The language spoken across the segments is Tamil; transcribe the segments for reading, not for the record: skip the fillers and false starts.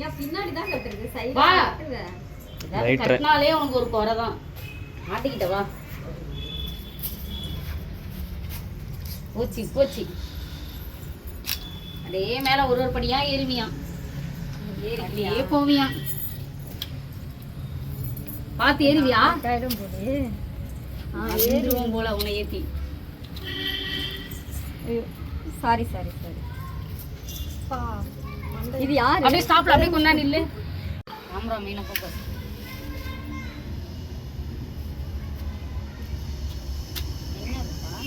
ஏன் பின்னாடி தான் கட்டுறது சைடு வா கட்டுங்க. கட்டினாலே உனக்கு ஒரு குறை தான். மாட்டிக்கிட்ட வா. போச்சு போச்சு. அப்படியே மேல ஒரு ஒரு படியா ஏறுவியான். அப்படியே போவியான். பார்த்து ஏறுவியா? கைடும் போடு. ஏறுவோம் போல உன்னை ஏத்தி. Sorry sorry sorry. இது யாரு? அப்படியே ஸ்டாப்ல அப்படியே கொண்டா நில்லு. ராமரா மீன போக்கஸ். என்னப்பா?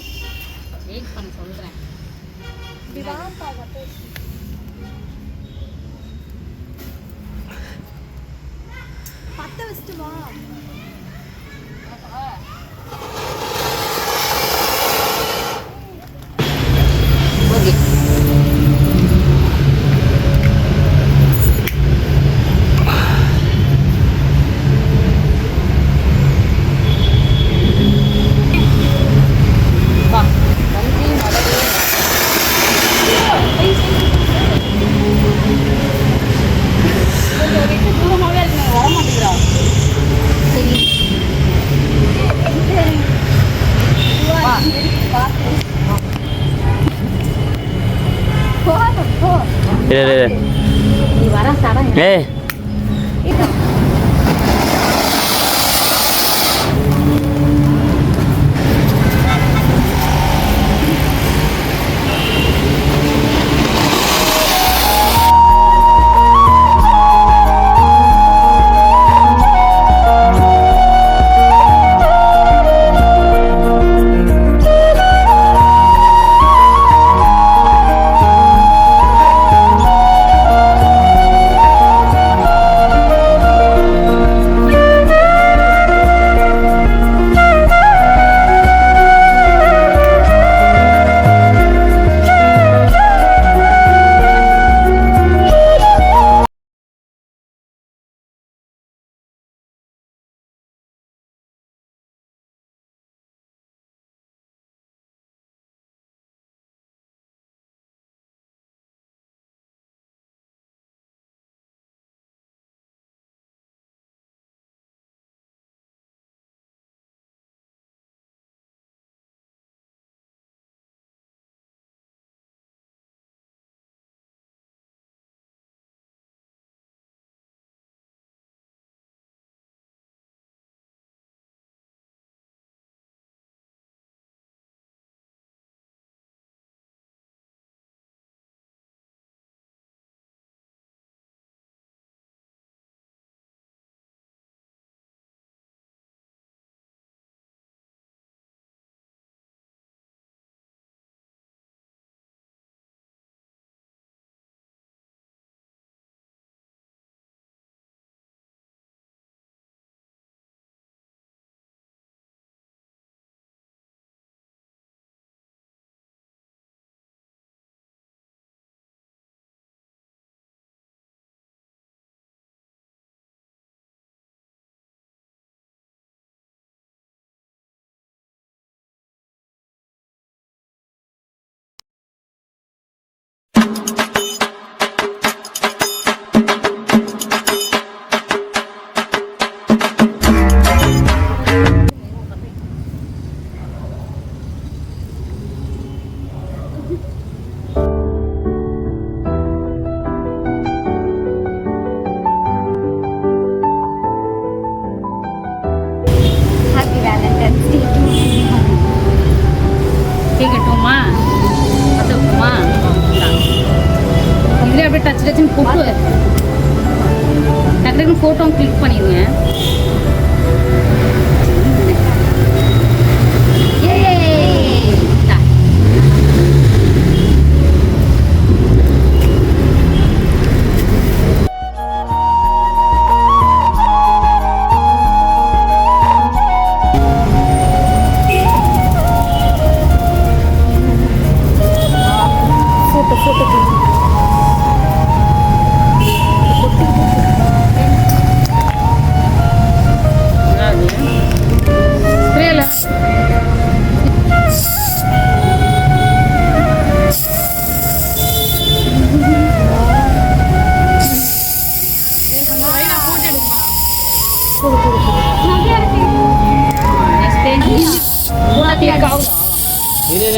வெயிட் பண்ண சொல்றேன். திவாப்பா வந்து பத்த வச்சிட்டு வா. ஓகே. வா. வண்டி மடலே. கொஞ்சம் தூரமாவே இருக்கு. வர மாட்டேங்கிறா. சரி. வா. நீ வர சடம். கேட்கட்டுமா? அதுக்குமா இதில் அப்படியே டச் டச்சுன்னு போட்டு டக்குனு ஃபோட்டோ கிளிக் பண்ணிடுங்க.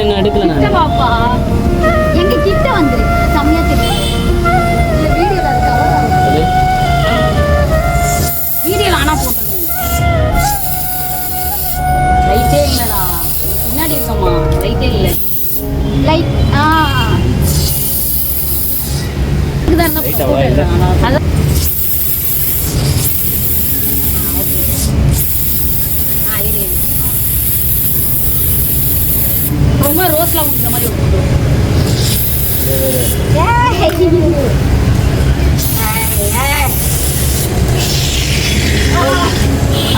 வீடியோவில் என்ன எடுக்கல கிட்ட நான். பாப்பா எங்க கிட்ட வந்துரு செம்மையா தெரியும் இல்ல வீடியோல அது கவர் ஆகும் அது வீடியோல ஆனா போட்டோம் ரைட்டே இல்லடா பின்னாடி இருக்கம்மா ரைட்டே இல்லை லைட் Light ஆவா இல்ல? அதான் ரொம்ப ரோஸ்லாம் குடிக்கிற மாதிரி ஒரு photo.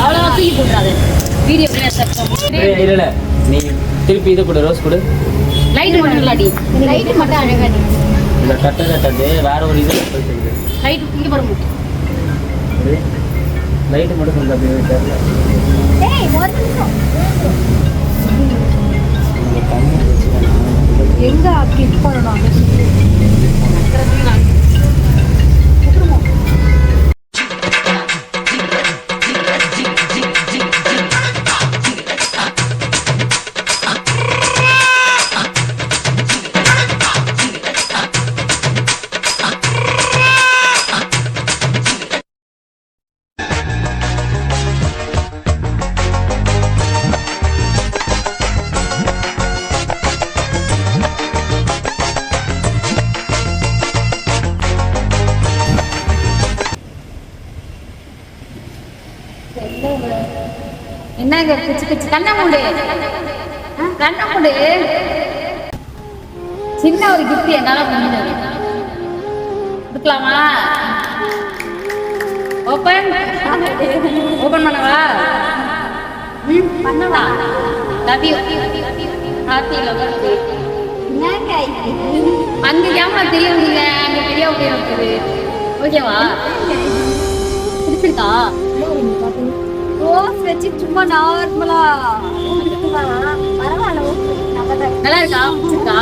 அவ்வளோதான் தூக்கி போட்டுறாது வீடியோ ஏய், இல்ல இல்ல நீ திருப்பி இதை கொடு, ரோஸ் கொடு. லைட் மட்டும் இல்லாடி லைட் மட்டும் அழகா நீ இந்த கட்டது வேற ஒரு இது போயிட்டு லைட் இங்கே பாருங்க லைட்டு மட்டும் கொஞ்சம் அப்படியே தெரியல. டேய் ஒரு நிமிஷம் இந்த தண்ணி வச்சுக்கலாம். எங்க கிளிக் பண்ணணும் என்னங்க கிச்சு கிச்சு கண்ணை மூடு கண்ணை மூடு சின்ன ஒரு கிஃப்ட் என்னால முடிஞ்சது கொடுக்கலாமா ஓப்பன் ஓப்பன் பண்ணவா பண்ணவா லவ் யூ ஹாப்பி லவர் டே என்னங்க அங்க கேமரா தெரியும் நீங்க அங்க தெரியாம போயிருக்குது ஓகேவா பிடிச்சிருக்கா ரோஸ் வச்சு சும்மா நார்மலா பரவாயில்ல ஓகே நல்லதான் நல்லா இருக்கா பிடிச்சிருக்கா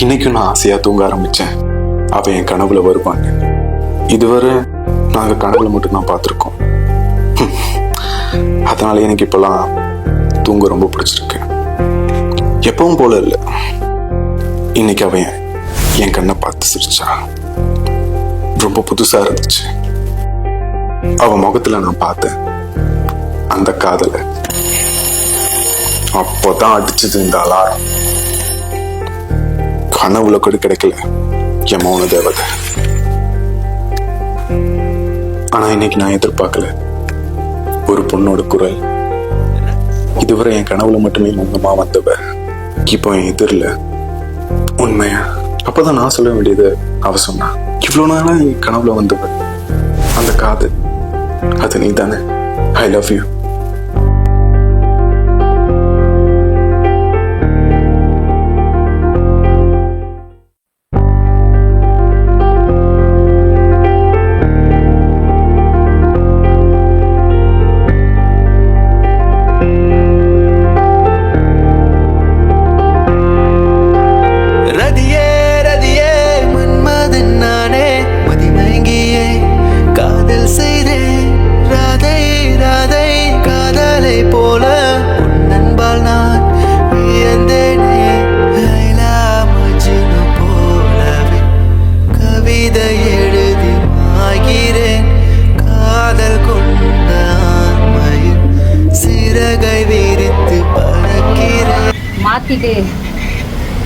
இன்னைக்கும் நான் ஆசையா தூங்க ஆரம்பிச்சேன். அவ என் கனவுல வருவான்னு. இதுவரை நாங்க கனவுல மட்டும் தான் பார்த்துருக்கோம். அதனால எனக்கு இப்பெல்லாம் தூங்க ரொம்ப பிடிச்சிருக்கு. எப்பவும் போல இல்லை. இன்னைக்கு அவன் என் கண்ணை பார்த்து சிரிச்சா. ரொம்ப புதுசா இருந்துச்சு. அவ முகத்துல நான் பார்த்தேன் அந்த காதலை. அப்போதான் அடிச்சது இந்த அலாரம். கனவுல கூட கிடைக்கல என் மௌன தேவதை. ஆனா இன்னைக்கு நான் எதிர்பார்க்கல ஒரு பொண்ணோட குரல். இதுவரை என் கனவுல மட்டுமே மௌனமா வந்தவ இப்போ என் எதிரில் உண்மையா. அப்பதான் நான் சொல்ல வேண்டியது அவ சொன்னா. இவ்வளவு நாளா என் கனவுல வந்தவ அந்த காதல் அது நீ தானே. I love you. மாற்றிட்டு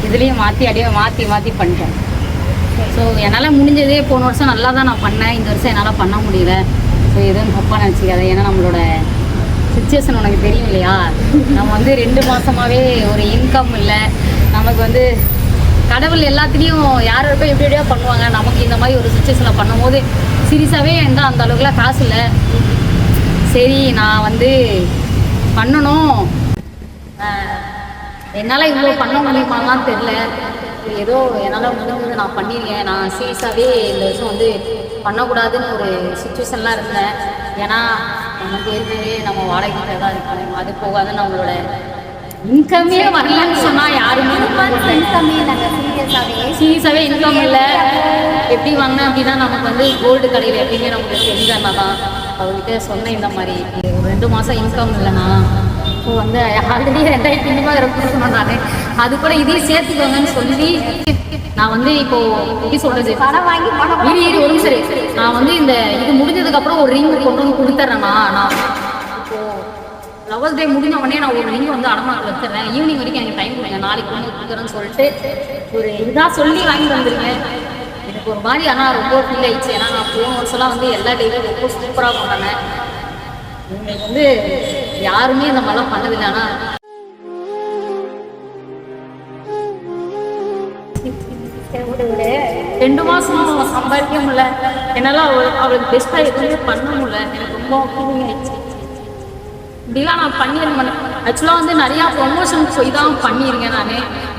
இதுலேயும் மாற்றி அப்படியே மாற்றி பண்ணிட்டேன். ஸோ என்னால் முடிஞ்சதே போன வருஷம் நல்லா தான் நான் பண்ணேன். இந்த வருஷம் என்னால் பண்ண முடியல. ஸோ எதுவும் தப்பாக நினச்சிக்காத. ஏன்னா நம்மளோட சுச்சுவேஷன் உனக்கு தெரியும் இல்லையா. நம்ம வந்து 2 மாதமாகவே ஒரு இன்கம் இல்லை. நமக்கு வந்து கடவுள் எல்லாத்துலேயும் யார் யாருக்கும் எப்படி எப்படியோ பண்ணுவாங்க. நமக்கு இந்த மாதிரி ஒரு சுச்சுவேஷனில் பண்ணும்போது சீரியஸாகவே எந்த அந்த அளவுக்குலாம் காசு இல்லை. சரி நான் வந்து பண்ணணும் என்னால் இவ்வளோ பண்ண முடியுமான்னு தெரில. ஏதோ என்னால் முடிஞ்சது நான் பண்ணியிருக்கேன். நான் சீரியஸாகவே இந்த வருஷம் வந்து பண்ணக்கூடாதுன்னு ஒரு சுச்சுவேஷன்லாம் இருந்தேன். ஏன்னா நமக்கு ஏற்கனவே நம்ம வாடகை தான் இருக்கணும். அது போகாத நம்மளோட இன்கமே வரலன்னு சொன்னால் யாருமே இன்கமே நாங்கள் சீரியஸாகவே இன்கம் இல்லை. எப்படி வந்தேன் அப்படின்னா நமக்கு வந்து கோல்டு கடையில் எப்படிங்க நமக்கு தெரிஞ்சா தான் அவர்கிட்ட சொன்னேன் இந்த மாதிரி ஒரு 2 மாதம் இன்கம் இல்லைண்ணா. இப்போ வந்து ஆல்ரெடி 2500 கொடுக்கணும் நான். அது கூட இதையும் சேர்த்துக்கோங்கன்னு சொல்லி நான் வந்து இப்போது எப்படி சொல்கிறது பணம் வாங்கி வீடு ஒரு சரி நான் வந்து இந்த இது முடிஞ்சதுக்கப்புறம் ஒரு ரிங் கொண்டு வந்து கொடுத்துட்றேண்ணா. நான் இப்போது லவர்ஸ் டே முடிஞ்ச உடனே நான் ஒரு ரிங் வந்து அடமாக வச்சுறேன். ஈவினிங் வரைக்கும் எனக்கு டைம் கொடுங்க, நாளைக்கு வந்து கொடுக்குறேன்னு சொல்லிட்டு ஒரு இதாக சொல்லி வாங்கி வந்துருக்கேன். எனக்கு ஒரு மாதிரி ஆனால் ரொம்ப ஃபீல் ஆயிடுச்சு. ஏன்னா நான் போன வருஷம்லாம் வந்து எல்லா டேயும் ரொம்ப சூப்பராக கொண்டானேன். உங்களுக்கு வந்து யாருமே இந்த மாதிரிலாம் பண்ணதில்லை. ஆனால் 2 மாதம் சம்பாதிக்க முடியல. என்னால் அவளுக்கு பெஸ்ட்டாக எதுவுமே பண்ண முடியல. எனக்கு ரொம்ப ஃபீலிங் ஆயிடுச்சு. இப்படிலாம் நான் பண்ணியிருந்தேன். ஆக்சுவலாக வந்து நிறையா ப்ரொமோஷன் போய் தான் பண்ணியிருக்கேன் நான்.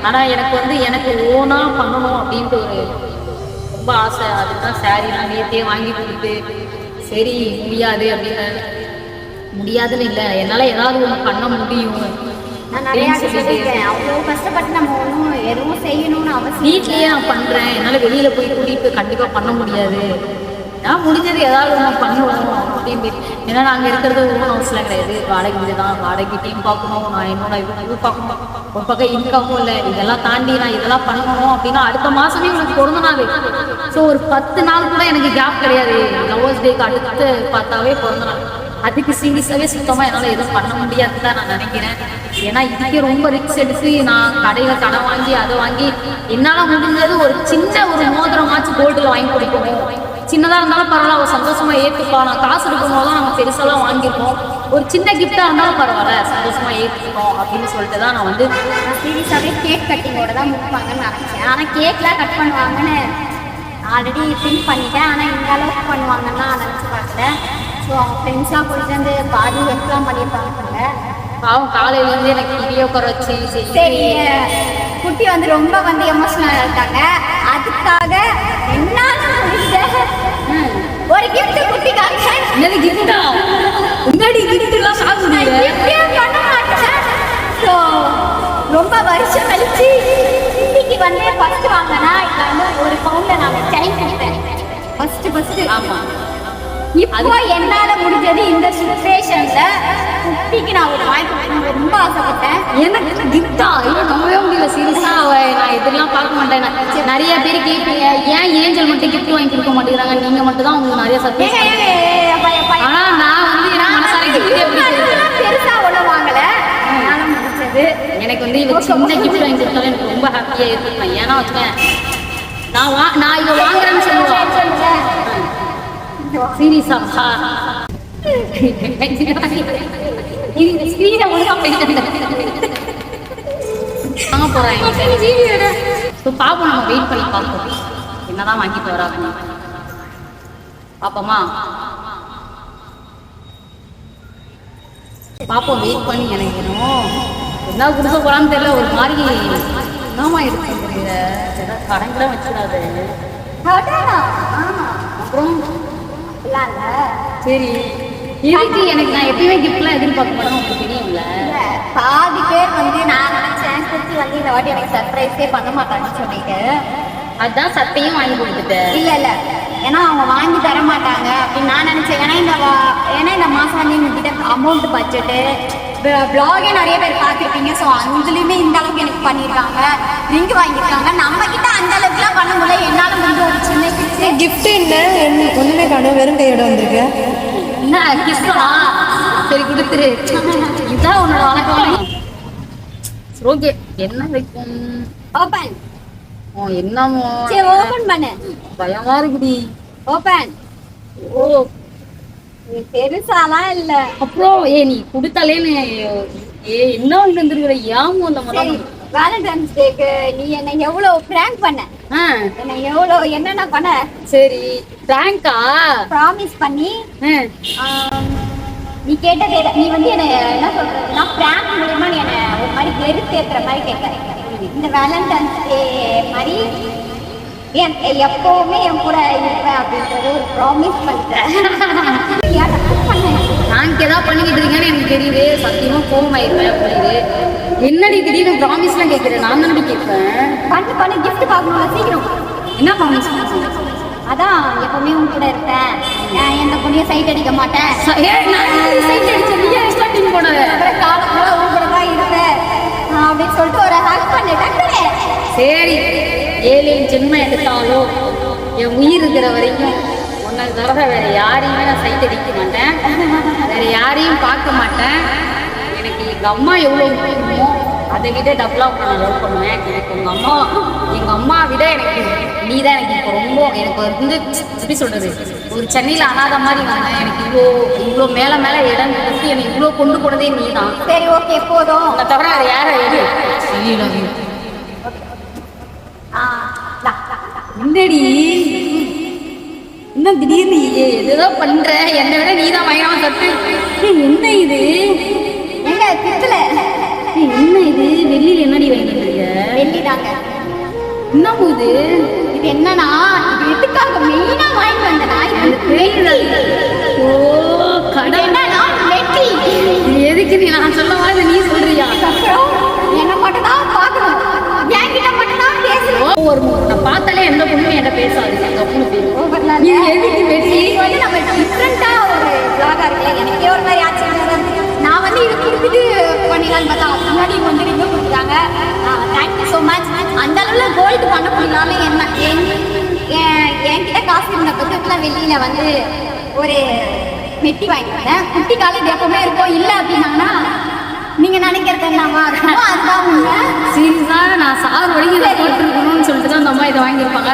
ஆனால் எனக்கு வந்து எனக்கு ஓனாக பண்ணணும் அப்படின்ட்டு ஒரு ரொம்ப ஆசை. அதுதான் சாரீலாம் நேற்றே வாங்கி கொடுத்து சரி முடியாது அப்படின்னு முடியாதுன்னு இல்லை, என்னால் ஏதாவது ஒன்று பண்ண முடியும். நான் நிறையா சொல்லியிருக்கேன். அவ்வளோ கஷ்டப்பட்டு நம்ம ஒன்றும் எதுவும் செய்யணும்னு அவசியம். வீட்லேயே நான் பண்ணுறேன். என்னால் வெளியில் போய் கூட்டிகிட்டு கண்டிப்பாக பண்ண முடியாது. நான் முடிஞ்சது ஏதாவது ஒன்று பண்ணுவோம் அப்படின்னு. ஏன்னா நாங்கள் இருக்கிறது ஓன் ஹவுஸில் கிடையாது, வாடகை வீடு தான். வாடகை டீம் பார்க்கணும், நான் என்னோட இது பார்க்கணும், ஒரு பக்கம் இன்கமும் இல்லை. இதெல்லாம் தாண்டி நான் இதெல்லாம் பண்ணணும் அப்படின்னா அடுத்த மாதமே எனக்கு பிறந்த நாள். ஸோ ஒரு 10 நாள் கூட எனக்கு கேப் கிடையாது. லவர்ஸ் டேக்கு அடுத்து பார்த்தாவே பிறந்த நாள். அதுக்கு சீரியஸாகவே சுத்தமாக என்னால் எதுவும் பண்ண முடியாதுன்னு தான் நான் நினைக்கிறேன். ஏன்னா இதுக்கே ரொம்ப ரிக்ஸ் எடுத்து நான் கடையில் கடை வாங்கி அதை வாங்கி என்னால் முடிஞ்சது ஒரு சின்ன ஒரு மோதிரமாச்சு கோல்டில் வாங்கி கொடுக்கணும். சின்னதாக இருந்தாலும் பரவாயில்ல, அவர் சந்தோஷமாக ஏற்றுப்பா. நான் காசு இருக்கும்போது தான் நம்ம பெருசாலாம் வாங்கியிருக்கோம். ஒரு சின்ன கிஃப்டாக இருந்தாலும் பரவாயில்ல, சந்தோஷமாக ஏற்றுக்கணும் அப்படின்னு சொல்லிட்டு தான் நான் வந்து சீரியஸாகவே கேக் கட்டிங்கோட தான் முடிப்பாங்கன்னு நினச்சேன். ஆனால் கேக்லாம் கட் பண்ணுவாங்கன்னு ஆல்ரெடி திங்க் பண்ணிட்டேன். ஆனால் இந்த அளவுக்கு பண்ணுவாங்கன்னு நான் நினச்சி பார்க்கல. ஸோ அவங்க ஃப்ரெண்ட்ஸாக போயிட்டு வந்து பாதி ஹெல்ப்லாம் பண்ணியிருப்பாங்க. பாவம் காலையிலேருந்து எனக்கு வீடியோ உட்கார வச்சு சரி குட்டி வந்து ரொம்ப வந்து எமோஷனல் ஆகிட்டாங்க. அதுக்காக என்ன ஒரு கிஃப்ட் குட்டிக்காக என்னது கிஃப்டா? முன்னாடி கிஃப்ட்லாம் பண்ண மாட்டேன். ஸோ ரொம்ப வருஷம் கழிச்சு குட்டிக்கு வந்து ஃபர்ஸ்ட் வாங்கினா இப்போ வந்து ஒரு பவுண்டில் நான் டைம் கொடுப்பேன் ஃபர்ஸ்ட். ஆமாம், இப்போ என்னால் முடிஞ்சது இந்த சுச்சுவேஷன்ல குட்டிக்கு நான் ஒரு வாங்கி கொடுக்கணும் ரொம்ப ஆசைப்பட்டேன். எனக்கு கிஃப்டா ஐயோ நம்பவே முடியல. சீரியஸாக நான் இதெல்லாம் பார்க்க மாட்டேன். நிறைய பேர் கேட்பீங்க ஏன் ஏஞ்சல் மட்டும் கிஃப்ட் வாங்கி கொடுக்க மாட்டேங்கிறாங்க, நீங்கள் மட்டும் தான் உங்களுக்கு நிறைய சர்ப்ரைஸ். ஆனால் நான் வந்து என்ன மனசார பெருசா ஒன்றும் வாங்கலை, என்னால் முடிஞ்சது. எனக்கு வந்து இவங்க சின்ன கிஃப்ட் வாங்கி கொடுத்தாலும் எனக்கு ரொம்ப ஹாப்பியாக இருப்பேன். ஏன்னா வச்சுக்கேன் நான் இதை வாங்குறேன்னு சொல்லுவேன். சீரியஸா வாங்க போறேன். பாப்போம், நம்ம வெயிட் பண்ணி பார்ப்போம் என்னதான் வாங்கிட்டு வராங்க. பாப்போமா, பாப்போம் வெயிட் பண்ணி. எனக்கு என்ன கொடுக்க போறான்னு தெரியல. ஒரு மாதிரி என்னமா இருக்கு தெரியல. கடங்கட வச்சிடாது. அப்புறம் சரி இதுக்கு எனக்கு நான் எப்பயுமே கிஃப்ட்லாம் எதிர்பார்க்க மாட்டேன், உங்களுக்கு தெரியும்ல. பாதி பேர் வந்து நான் நினைச்சேன் குட்டி வந்து இந்த வாட்டி எனக்கு சர்ப்ரைஸே பண்ண மாட்டாங்கன்னு சொல்லிட்டு அதுதான் சட்டையும் வாங்கி கொடுத்துட்டேன். இல்லை ஏன்னா அவங்க வாங்கி தர மாட்டாங்க அப்படின்னு நான் நினைச்சேன். ஏன்னா இந்த மாதம் வந்து எங்ககிட்ட அமௌண்ட் பட்ஜெட்டு ப்ளாகே நிறைய பேர் பார்த்துருப்பீங்க. ஸோ அதுலேயுமே இந்த அளவுக்கு எனக்கு பண்ணியிருக்காங்க, ரிங்க் வாங்கியிருக்காங்க. நம்ம கிட்ட அந்த அளவுக்குலாம் பண்ண முடியல. என்னால் முடிஞ்ச ஒரு சின்ன கிஃப்ட் என்ன ஒன்றுமே காணும், வெறும் கையோட வந்திருக்கு. என்ன கிஃப்டா? சரி கொடுத்துரு, இதுதான் உன்னோட வணக்கம். ஓகே என்ன வைக்கும்? ஓப்பன். என்னமோ சரி ஓப்பன் பண்ணு. பயமா இருக்குடி. ஓப்பன். ஓ பெருசாலாம் இல்ல. அப்புறம் நீ கொடுத்தாலேன்னு என்ன வந்துருக்குற ஏன் அந்த மாதிரி வேலண்டைன்ஸ் டேக்கு நீ என்ன எவ்வளவு பிராங்க் பண்ண, என்ன எவ்வளவு என்னென்ன பண்ண. சரி பிராங்கா ப்ராமிஸ் பண்ணி நீ கேட்டதே நீ வந்து என்ன என்ன சொல்றதுன்னா பிராங்க் மூலமா நீ என்ன ஒரு மாதிரி வெறுத்தேத்துற மாதிரி கேட்க. இந்த வேலண்டைன்ஸ் டே மாதிரி எப்பவுமே என் கூட இருப்பேன் அப்படின்றது ஒரு ப்ராமிஸ் பண்றேன். நாங்க ஏதாவது பண்ணிக்கிட்டு இருக்கீங்கன்னு எனக்கு தெரியுது. சத்தியமா கோவமாயிருப்பேன் புரியுது. என்னடி திடீர்னு ப்ராமிஸ்லாம் கேட்குறேன். நான் தானடி கேட்பேன். பண்ணி கிஃப்ட் பார்க்கணும்ல சீக்கிரம். என்ன ப்ராமிஸ்? அதான் எப்பவுமே உன் கூட இருப்பேன், எந்த பொண்ணையும் சைட் அடிக்க மாட்டேன், காலத்துல உன் கூட தான் இருப்பேன் அப்படின்னு சொல்லிட்டு ஒரு ஹக் பண்ணிட்டேன். சரி, 7 ஜென்மம் எடுத்தாலும் என் உயிர் இருக்கிற வரைக்கும் உன்னை தவிர வேற யாரையுமே நான் சைட் அடிக்க மாட்டேன், வேற யாரையும் பார்க்க மாட்டேன். எனக்கு எங்க அம்மா எவ்வளோ முக்கியமோ அதை விட டபுளாக நான் லவ் பண்ணுவேன். எனக்கு எங்கள் அம்மா விட எனக்கு நீ தான் எனக்கு இப்போ ரொம்ப எனக்கு வந்து எப்படி சொல்கிறது, ஒரு சென்னையில் அனாத மாதிரி வந்தேன். எனக்கு இவ்வளோ மேலே இடம் கொடுத்து எனக்கு இவ்வளோ கொண்டு போனதே நீ தான். சரி ஓகே போதும். அதை தவிர வேறு யாரை எடு என்னடி இன்னும் திடீர்னு எதுதோ பண்ற, என்னை விட நீ தான் பயங்கரமா கத்து. என்ன இது எங்க கிட்டல என்ன இது வெள்ளியில என்னடி வாங்கிட்டு? வெள்ளி தாங்க. இன்னும் இது என்னன்னா இது எதுக்காக மெயினா வாங்கி வந்தனா, ஓ கடை வெற்றி. எதுக்கு நீ நான் சொல்லவா இல்லை நீ சொல்றியா? என்ன மட்டும் தான் பார்க்கணும், என்கிட்ட மட்டும் தான் பேசணும். ஒரு நான் பார்த்தாலே எந்த பொண்ணும் என்கிட்ட பேசாது. எங்க பொண்ணு பேரும் நீ எதுக்கு வெற்றி வந்து நம்ம டிஃப்ரெண்டா ஒரு பிளாகா இருக்குல்ல, எனக்கே ஒரு மாதிரி ஆச்சரியமா இருக்கு. நான் வந்து இது கொடுத்துட்டு பண்ணிடலான்னு பார்த்தா முன்னாடி வந்து ரிவ்யூ கொடுத்துட்டாங்க. Thank you so much. அந்த அளவில் கோல்டு பண்ண முடியலாலும் என்ன என்கிட்ட காசு இருந்த பட்சத்தில் வெளியில வந்து ஒரு மெட்டி வாங்கிட்டேன். குட்டி காலேஜ் எப்பவுமே இருக்கும். இல்லை அப்படின்னாங்கன்னா நீங்க நினைக்கிறது என்னவா இருக்கும் அதுதான் உண்மை. சீரியஸா நான் சார் வரைக்கும் இதை போட்டுருக்கணும்னு சொல்லிட்டு தான் அந்த அம்மா இதை வாங்கியிருப்பாங்க.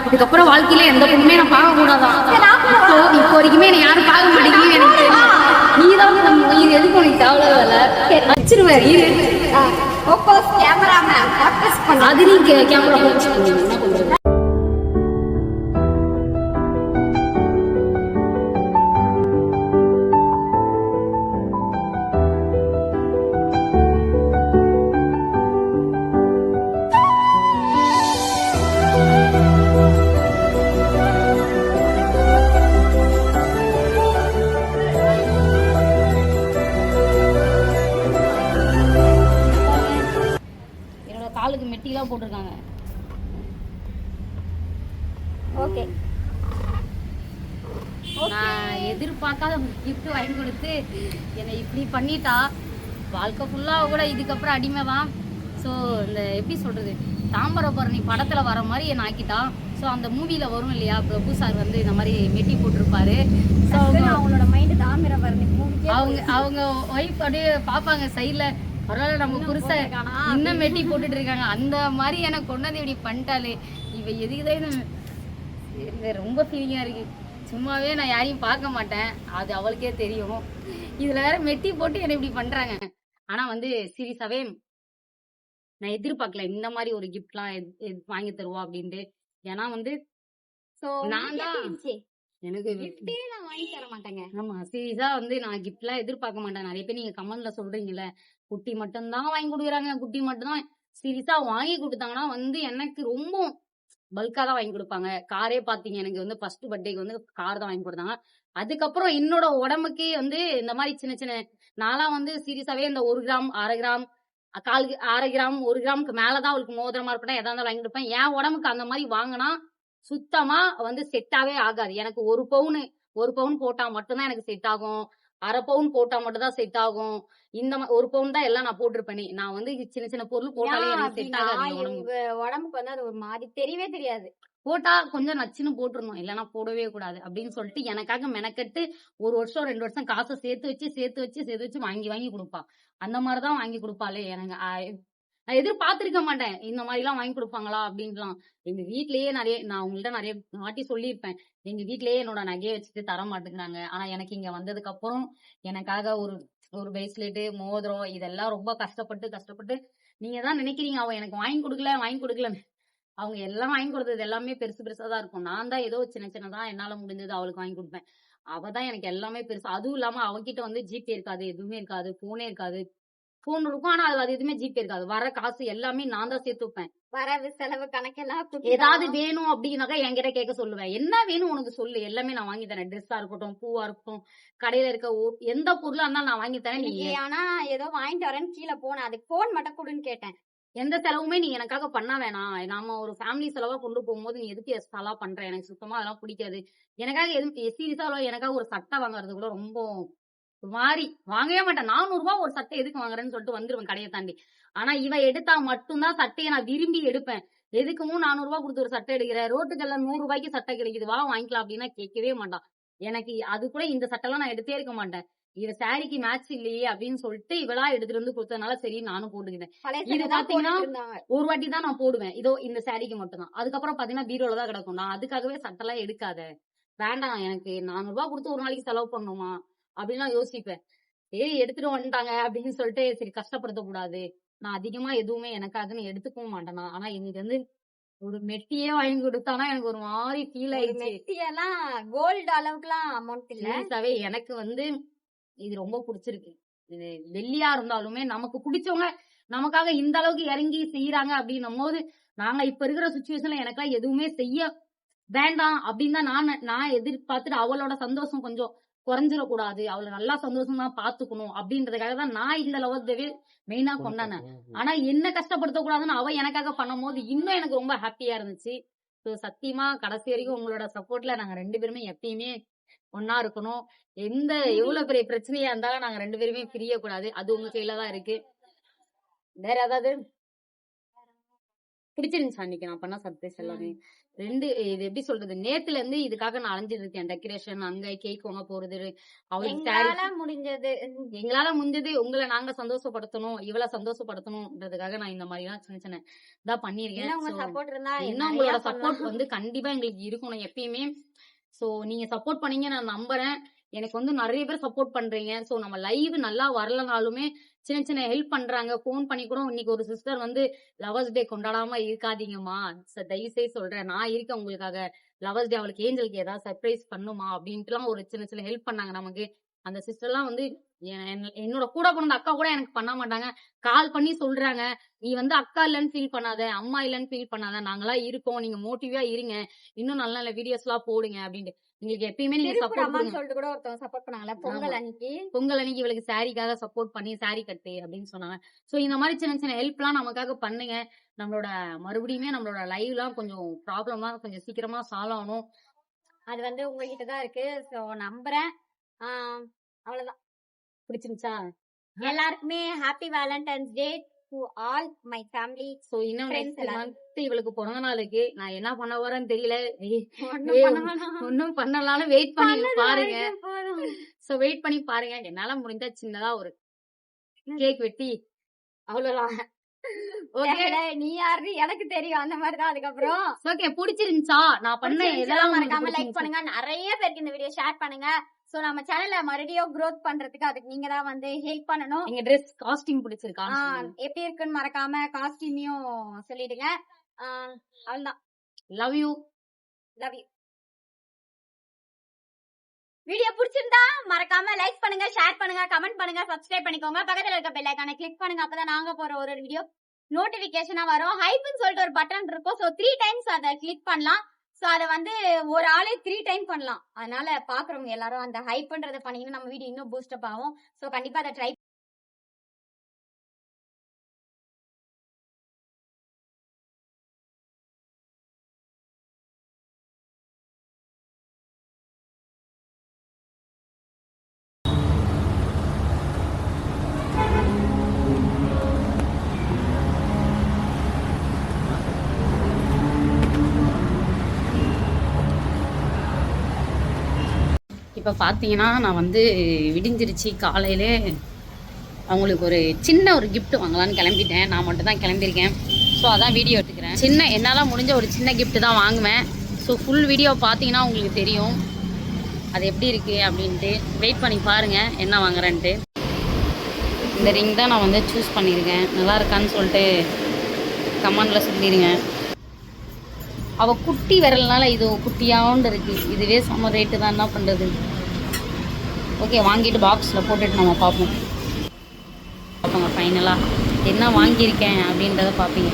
இதுக்கப்புறம் வாழ்க்கையில எந்த பொண்ணுமே நான் பார்க்க கூடாதான். இப்போ வரைக்குமே என்னை யாரும் பார்க்க மாட்டேங்குது. எனக்கு நீ தான் நம்ம இது எதுக்கு உனக்கு தேவையில்ல வச்சிருவாரு. கேமராமேன் அது நீங்க கேமரா போச்சு என்ன பண்றது? காலுக்கு மெட்டிலாம் போட்டிருக்காங்க. ஓகே நான் எதிர்பார்க்காத கிஃப்ட் வாங்கி கொடுத்து என்னை இப்படி பண்ணிட்டா. வாழ்க்கை ஃபுல்லாக கூட இதுக்கப்புறம் அடிமை தான். ஸோ இந்த எப்படி சொல்கிறது, தாம்பரபரணி படத்தில் வர மாதிரி என்னை ஆக்கிட்டா. ஸோ அந்த மூவியில் வரும் இல்லையா, பிரபு சார் வந்து இந்த மாதிரி மெட்டி போட்டிருப்பாரு. ஸோ அவங்களோட மைண்டு தாமிரபரணி மூவிக்கு அவங்க ஒய்ஃப் அப்படியே பார்ப்பாங்க சைடில், பரவாயில்ல நம்ம புருஷன் இன்னும் மெட்டி போட்டுட்டு இருக்காங்க. அந்த மாதிரி எனக்கு கொண்டு வந்து இப்படி பண்ணிட்டாலே இவ எதுக்குதான் இது ரொம்ப ஃபீலிங்காக இருக்கு. சும்மாவே நான் யாரையும் பார்க்க மாட்டேன், அது அவளுக்கே தெரியும். இதுல வேற மெட்டி போட்டு என்னை இப்படி பண்றாங்க. ஆனா வந்து சீரியஸாவே நான் எதிர்பார்க்கல இந்த மாதிரி ஒரு கிஃப்ட்லாம் வாங்கி தருவா அப்படின்ட்டு. ஏன்னா வந்து நான் தான் எனக்கு நான் வாங்கி தர மாட்டேங்க. ஆமா சீரியஸா வந்து நான் கிஃப்ட்லாம் எதிர்பார்க்க மாட்டேன். நிறைய பேர் நீங்க கமெண்ட்ல சொல்றீங்கல்ல குட்டி மட்டும்தான் வாங்கி கொடுக்குறாங்க, குட்டி மட்டும்தான். சீரியஸா வாங்கி கொடுத்தாங்கன்னா வந்து எனக்கு ரொம்ப பல்கா தான் வாங்கி கொடுப்பாங்க. காரே பாத்தீங்க, எனக்கு வந்து ஃபர்ஸ்ட் பர்த்டேக்கு வந்து கார் தான் வாங்கி கொடுத்தாங்க. அதுக்கப்புறம் என்னோட உடம்புக்கே வந்து இந்த மாதிரி சின்ன சின்ன நான்லாம் வந்து சீரியஸாவே இந்த 1 கிராம் 1/2 கிராம் 1/4 கிராம் 1 கிராமுக்கு மேலதான் அவளுக்கு மோதிரமா இருப்பேன், எதா இருந்தாலும் வாங்கி கொடுப்பேன். என் உடம்புக்கு அந்த மாதிரி வாங்கினா சுத்தமா வந்து செட்டாவே ஆகாது. எனக்கு 1 பவுன் போட்டா மட்டும்தான் எனக்கு செட் ஆகும், 1/2 பவுன் போட்டா மட்டும் தான் செட் ஆகும். இந்த 1 பவுன் தான் எல்லாம் நான் போட்டிருப்பேனே. நான் வந்து சின்ன சின்ன பொருள் போட்டாலே எனக்கு செட் ஆகாது. உடம்புக்கு வந்து அது ஒரு மாதிரி தெரியவே தெரியாது. போட்டா கொஞ்சம் நச்சுன்னு போட்டுருணும், இல்லைன்னா போடவே கூடாது அப்படின்னு சொல்லிட்டு எனக்காக மெனக்கட்டு 1 வருஷம் 2 வருஷம் காசை சேர்த்து வச்சு வாங்கி கொடுப்பா. அந்த மாதிரிதான் வாங்கி கொடுப்பாளே. எனக்கு நான் எதிர்பார்த்திருக்க மாட்டேன் இந்த மாதிரி எல்லாம் வாங்கி கொடுப்பாங்களா அப்படின்லாம். எங்க வீட்லயே நான் உங்கள்ட்ட நிறைய வாட்டி சொல்லியிருப்பேன், எங்க வீட்லயே என்னோட நகையை வச்சுட்டு தர மாட்டேங்கிறாங்க. ஆனா எனக்கு இங்க வந்ததுக்கு அப்புறம் எனக்காக ஒரு பிரேஸ்லெட் மோதிரம் இதெல்லாம் ரொம்ப கஷ்டப்பட்டு நீங்க தான் நினைக்கிறீங்க அவ எனக்கு வாங்கி கொடுக்கல அவங்க எல்லாம் வாங்கி கொடுத்தது எல்லாமே பெருசு பெருசா தான் இருக்கும். நான் தான் ஏதோ சின்ன சின்னதா என்னால முடிஞ்சது அவளுக்கு வாங்கி கொடுப்பேன். அவ தான் எனக்கு எல்லாமே பெருசு. அதுவும் இல்லாம அவகிட்ட வந்து ஜிபே இருக்காது, எதுவுமே இருக்காது, போனே இருக்காது. போன் இருக்கும், ஆனா அது எதுவுமே ஜிபே இருக்காது. வர காசு எல்லாமே நான் தான் சேர்த்து வைப்பேன். வரவு செலவு கணக்கெல்லாம் ஏதாவது வேணும் அப்படின்னாக்கா என்கிட்ட கேட்க சொல்லுவேன். என்ன வேணும் உனக்கு சொல்லு, எல்லாமே நான் வாங்கி தரேன். ட்ரெஸ்ஸா இருக்கட்டும், பூவா இருக்கட்டும், கடையில இருக்க எந்த பொருளா இருந்தாலும் நான் வாங்கி தரேன். நீ ஆனா ஏதோ வாங்கிட்டு வரேன்னு கீழே போனேன், அதுக்கு போன் மட்டும் கொடுன்னு கேட்டேன். எந்த செலவுமே நீ எனக்காக பண்ண வேணாம். நாம ஒரு ஃபேமிலி செலவா கொண்டு போகும்போது நீ எதுக்கு எக்ஸ்ட்ரா பண்ற? எனக்கு சுத்தமா அதெல்லாம் பிடிக்காது. எனக்காக எதுவும் சீரியஸா எனக்காக ஒரு சட்டை வாங்குறது கூட ரொம்ப ஒரு மாதிரி வாங்கவே மாட்டேன். 400 ரூபாய் ஒரு சட்டை எதுக்கு வாங்குறேன்னு சொல்லிட்டு வந்துருவேன் கடையை தாண்டி. ஆனா இவ எடுத்தா மட்டும்தான் சட்டையை நான் விரும்பி எடுப்பேன். எதுக்கும் 400 ரூபாய் கொடுத்து ஒரு சட்டை எடுக்கிறேன், ரோட்டுக்கெல்லாம் 100 ரூபாய்க்கு சட்டை கிடைக்குது, வா வாங்கிக்கலாம் அப்படின்னா கேட்கவே மாட்டான். எனக்கு அது கூட இந்த சட்டை எல்லாம் நான் எடுத்தே இருக்க மாட்டேன். இவ சாரிக்கு மேட்ச் இல்லையே அப்படின்னு சொல்லிட்டு இவளா எடுத்துட்டு வந்து கொடுத்ததுனால சரி நானும் போட்டுக்கிட்டேன். இது பாத்தீங்கன்னா ஒரு வாட்டி தான் நான் போடுவேன், இதோ இந்த சாரிக்கு மட்டும் தான். அதுக்கப்புறம் பாத்தீங்கன்னா பீரோல தான் கிடக்கும். நான் அதுக்காகவே சட்டெல்லாம் எடுக்காத, வேண்டாம், எனக்கு 400 ரூபாய் கொடுத்து ஒரு நாளைக்கு செலவு பண்ணுமா அப்படின்னு யோசிப்பேன். சரி எடுத்துட்டு வந்துட்டாங்க அப்படின்னு சொல்லிட்டு சரி கஷ்டப்படுத்த கூடாது, நான் அதிகமா எதுவுமே எனக்காகன்னு எடுத்துக்கவும் மாட்டேனா. ஆனா இன்னைக்கு வந்து ஒரு மெட்டியே வாங்கி கொடுத்தானா எனக்கு ஒரு மாதிரி ஃபீல் ஆயிடுச்சு. மெட்டியெல்லாம் கோல்டு அளவுக்குலாம் அமௌண்ட் இல்ல. சீரியஸாவே எனக்கு வந்து இது ரொம்ப பிடிச்சிருக்கு. இது வெள்ளியா இருந்தாலுமே நமக்கு பிடிச்சவங்க நமக்காக இந்த அளவுக்கு இறங்கி செய்யறாங்க அப்படின்னும் போது, நாங்க இப்ப இருக்கிற சுச்சுவேஷன்ல எனக்கெல்லாம் எதுவுமே செய்ய வேண்டாம் அப்படின்னு தான் நான் எதிர்பார்த்துட்டு அவளோட சந்தோஷம் கொஞ்சம் குறைஞ்சிடக்கூடாது, அவளை நல்லா சந்தோஷமா பாத்துக்கணும் அப்படின்றதுக்காக தான் நான் இந்த லவ் மெயினா கொண்டானேன். ஆனா என்ன கஷ்டப்படுத்த கூடாதுன்னு அவ எனக்காக பண்ணும் போது இன்னும் எனக்கு ரொம்ப ஹாப்பியா இருந்துச்சு. ஸோ சத்தியமா கடைசி வரைக்கும் உங்களோட சப்போர்ட்ல நாங்க 2 பேருமே எப்பயுமே ஒன்னா இருக்கணும். எவ்வளவு பெரிய பிரச்சனையா இருந்தாலும் நாங்க 2 பேருமே பிரியக்கூடாது. அது உங்க கையில தான் இருக்கு. வேற ஏதாவது பிடிச்சிருந்துச்சா அன்னைக்கு நான் பண்ண சர்ப்ரைஸ் எல்லாமே? இது எப்படி சொல்றது, நேத்துல இருந்து இதுக்காக நான் அலைஞ்சிட்டு இருக்கேன். டெக்கரேஷன், அங்க கேக் வாங்க போறது, எங்களால முடிஞ்சது உங்களை நாங்க சந்தோஷப்படுத்தணும், இவளை சந்தோஷப்படுத்தணும்ன்றதுக்காக நான் இந்த மாதிரி எல்லாம் சின்ன சின்ன இதா பண்ணிருக்கேன். இன்னும் உங்களோட சப்போர்ட் வந்து கண்டிப்பா எங்களுக்கு இருக்கணும் எப்பயுமே. சோ நீங்க சப்போர்ட் பண்ணீங்க நான் நம்புறேன். எனக்கு வந்து நிறைய பேர் சப்போர்ட் பண்றீங்க. சோ நம்ம லைவ் நல்லா வரலனாலுமே சின்ன சின்ன ஹெல்ப் பண்றாங்க. போன் பண்ணி கூட இன்னைக்கு ஒரு சிஸ்டர் வந்து லவர்ஸ் டே கொண்டாடாம இருக்காதீங்கம்மா, தயவு செய்து சொல்றேன், நான் இருக்கேன் உங்களுக்காக, லவர்ஸ் டே அவளுக்கு ஏஞ்சலுக்கு ஏதாவது சர்ப்ரைஸ் பண்ணுமா அப்படின்ட்டுலாம் ஒரு சின்ன சின்ன ஹெல்ப் பண்ணாங்க நமக்கு. அந்த சிஸ்டர்லாம் வந்து என்னோட கூட பிறந்த அக்கா கூட எனக்கு பண்ண மாட்டாங்க, கால் பண்ணி சொல்றாங்க, நீ வந்து அக்கா இல்லன்னு ஃபீல் பண்ணாத, அம்மா இல்லன்னு ஃபீல் பண்ணாத, நாங்களாம் இருக்கோம், நீங்க மோட்டிவா இருங்க, இன்னும் நல்ல நல்ல வீடியோஸ் எல்லாம் போடுங்க அப்படின்ட்டு. உங்களுக்கு எப்பயுமே நீங்க சப்போர்ட் சொல்லிட்டு கூட ஒருத்தவங்க சப்போர்ட் பண்ணாங்கல்ல பொங்கல் அன்னைக்கு இவளுக்கு சாரிக்காக சப்போர்ட் பண்ணி சாரி கட்டு அப்படின்னு சொன்னாங்க. சோ இந்த மாதிரி சின்ன சின்ன ஹெல்ப் எல்லாம் நமக்காக பண்ணுங்க. நம்மளோட மறுபடியுமே நம்மளோட லைவ் எல்லாம் கொஞ்சம் ப்ராப்ளம் தான் கொஞ்சம் சீக்கிரமா சால்வ் ஆகணும். அது வந்து உங்ககிட்டதான் இருக்கு. சோ நம்புறேன். அவ்வளவுதான். பிடிச்சிருந்துச்சா? எல்லாருக்குமே happy Valentine's day to all my family. So இன்னும் நெக்ஸ்ட் மந்த் இவளுக்கு பிறந்த நாளுக்கு நான் என்ன பண்ண போறேன்னு தெரியல. ஒன்னும் பண்ணலாலும் வெயிட் பண்ணி பாருங்க. சோ வெயிட் பண்ணி பாருங்க. என்னால முடிஞ்சா சின்னதா ஒரு கேக் வெட்டி அவ்வளவுதான். நீ யாரு எனக்கு தெரியும், அந்த மாதிரிதான். அதுக்கப்புறம் ஓகே, பிடிச்சிருந்துச்சா நான் பண்ண இதெல்லாம் மறக்காம லைக் பண்ணுங்க, நிறைய பேருக்கு இந்த வீடியோ ஷேர் பண்ணுங்க. சோ நம்ம சேனல்ல மறுபடியும் growth பண்றதுக்கு அதுக்கு நீங்க தான் வந்து ஹெல்ப் பண்ணணும். எங்க ட்ரெஸ் காஸ்டியூம் பிடிச்சிருக்கா, எப்படி இருக்குன்னு மறக்காம காஸ்டியூமையும் சொல்லிடுங்க. அவ்வளவுதான். Love you. வீடியோ பிடிச்சிருந்தா மறக்காம லைக் பண்ணுங்க, ஷேர் பண்ணுங்க, கமெண்ட் பண்ணுங்க, சப்ஸ்கிரைப் பண்ணிக்கோங்க. பக்கத்துல இருக்க பெல் ஐகானை கிளிக் பண்ணுங்க. அப்பதான் நாங்க போற ஒரு வீடியோ நோட்டிபிகேஷனா வரும். ஹைப்னு சொல்லிட்டு ஒரு பட்டன் இருக்கும். சோ 3 டைம்ஸ் அதை கிளிக் பண்ணலாம். சோ அத வந்து ஒரு ஆளே 3 டைம் பண்ணலாம். அதனால பாக்குறவங்க எல்லாரும் அந்த ஹைப்ன்றத பண்ணீங்கன்னா நம்ம வீடியோ இன்னும் பூஸ்ட் அப் ஆகும். சோ கண்டிப்பா அதை ட்ரை இப்போ பார்த்தீங்கன்னா நான் வந்து விடிஞ்சிருச்சு. காலையிலே அவங்களுக்கு ஒரு சின்ன ஒரு கிஃப்ட் வாங்கலான்னு கிளம்பிட்டேன். நான் மட்டும் தான் கிளம்பியிருக்கேன். ஸோ அதான் வீடியோ எடுத்துக்கிறேன். என்னால் முடிஞ்ச ஒரு சின்ன கிஃப்ட் தான் வாங்குவேன். ஸோ ஃபுல் வீடியோ பார்த்தீங்கன்னா உங்களுக்கு தெரியும் அது எப்படி இருக்குது அப்படின்ட்டு. வெயிட் பண்ணி பாருங்கள் என்ன வாங்குறேன்ட்டு. இந்த ரிங் தான் நான் வந்து சூஸ் பண்ணியிருக்கேன். நல்லா இருக்கான்னு சொல்லிட்டு கமெண்டில் சொல்லிடுங்க. அவள் குட்டி விரல்னால இது குட்டியாண்டு இருக்குது. இதுவே செம்ம ரேட்டு தான், என்ன பண்ணுறது. ஓகே, வாங்கிட்டு பாக்ஸில் போட்டுட்டு நம்ம பார்ப்போங்க ஃபைனலாக என்ன வாங்கியிருக்கேன் அப்படின்றத பார்ப்பீங்க.